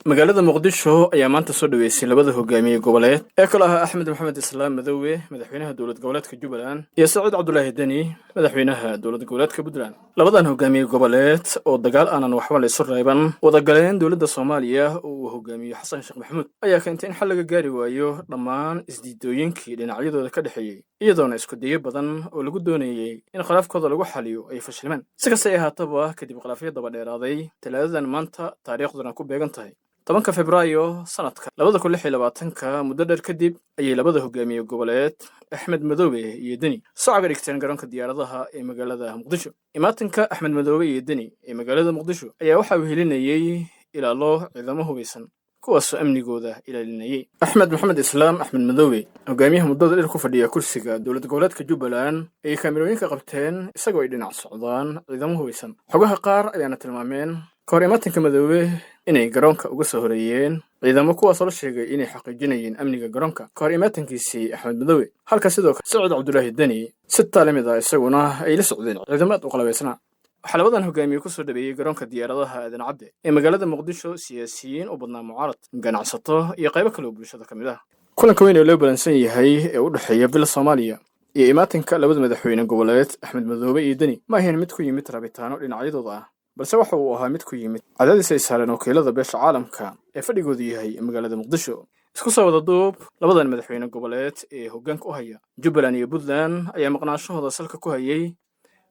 magaalada muqdisho ayaa maanta soo dhaweysay labada hogaamiye goboleed ee kala ah axmed maxamed islaam madoowe madaxweynaha dowlad goboleedka jubbaland iyo saciid cabdulaahi deni madaxweynaha dowlad goboleedka puntland labadan hogaamiye goboleed oo dagaal aanan waxba la isu reeban wada galeen dowladda soomaaliya oo uu hogaamiyo xasan sheekh maxamuud ayaa keentay in xal laga gaari waayo dhammaan isdiidooyinkii dhinacyadooda ka dhexeeyey iyadoona isku dayo badan oo lagu doonayey in khilaafkooda lagu xaliyo ay fashilmeen si kastay ahaataba kadib khilaafyo daba dheeraaday talaadadan maanta taariikhduna ku beegan tahay 10 Febraayo sanadka 2026 muddo dheer kadib ayay labada hogaamiye goboleed Axmed Madoobe iyo Deni soo dhigteen garoonka diyaaradaha ee magaalada Muqdisho. Imaatinka Axmed Madoobe iyo Deni ee magaalada Muqdisho ayaa waxa uu helinayay ilaalo ciidamo hubeysan kuwaas oo amnigooda ilaalinayay. Axmed Maxamed Islaam Axmed Madoobe hogaamiyaha muddada dheer ku fadhiya kursiga dowlad goboleedka Jubbaland ay kaamirooyinka qabteen isagoo ay dhinac socdaan ciidamo hubeysan. Xogaha qaar ayaana tilmaameen kahor imaatinka Madoobe inay garoonka uga soo horeeyeen ciidamo kuwaas oo la sheegay inay xaqiijinayeen amniga garoonka kahor imaatinkiisii Axmed Madoobe halka sidoo kale Saciid Cabdulaahi Deni si taalimid ah isaguna ay la socdeen ciidamada u qalabeysnaa. waxaa labadan hogaamiye ku soo dhaweeyay garoonka diyaaradaha aadan cadde ee magaalada muqdisho siyaasiyiin u badnaa mucaarad ganacsato iyo qaybo kale oo bulshada ka mid ah. kulanka weyn ee loo balansan yahay ee u dhexeeya bil Soomaaliya iyo imaatinka labada madaxweyne goboleed Axmed Madoobe iyo Deni ma ahayn mid ku yimid rabitaano dhinacyadooda ah balse waxa uu ahaa mid ku yimid cadaadis ay saareen wakiilada beesha caalamka ee fadhigoodu yahay magaalada muqdisho. isku soo wada duub labadan madaxweyne goboleed ee hoggaanka u haya Jubbaland iyo Puntland ayaa maqnaanshahooda salka ku hayay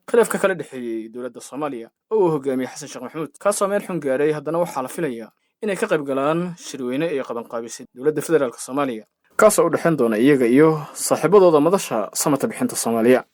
khilaafka kala dhexeeyay dowladda Soomaaliya oo uu hogaamiyo Xasan Sheekh Maxamuud kaasoo meel xun gaaray haddana waxaa la filayaa inay ka qayb galaan shirweyne ay qaban qaabisay dowladda federaalka Soomaaliya kaasoo u dhaxayn doona iyaga iyo saaxiibadooda madasha samata bixinta Soomaaliya.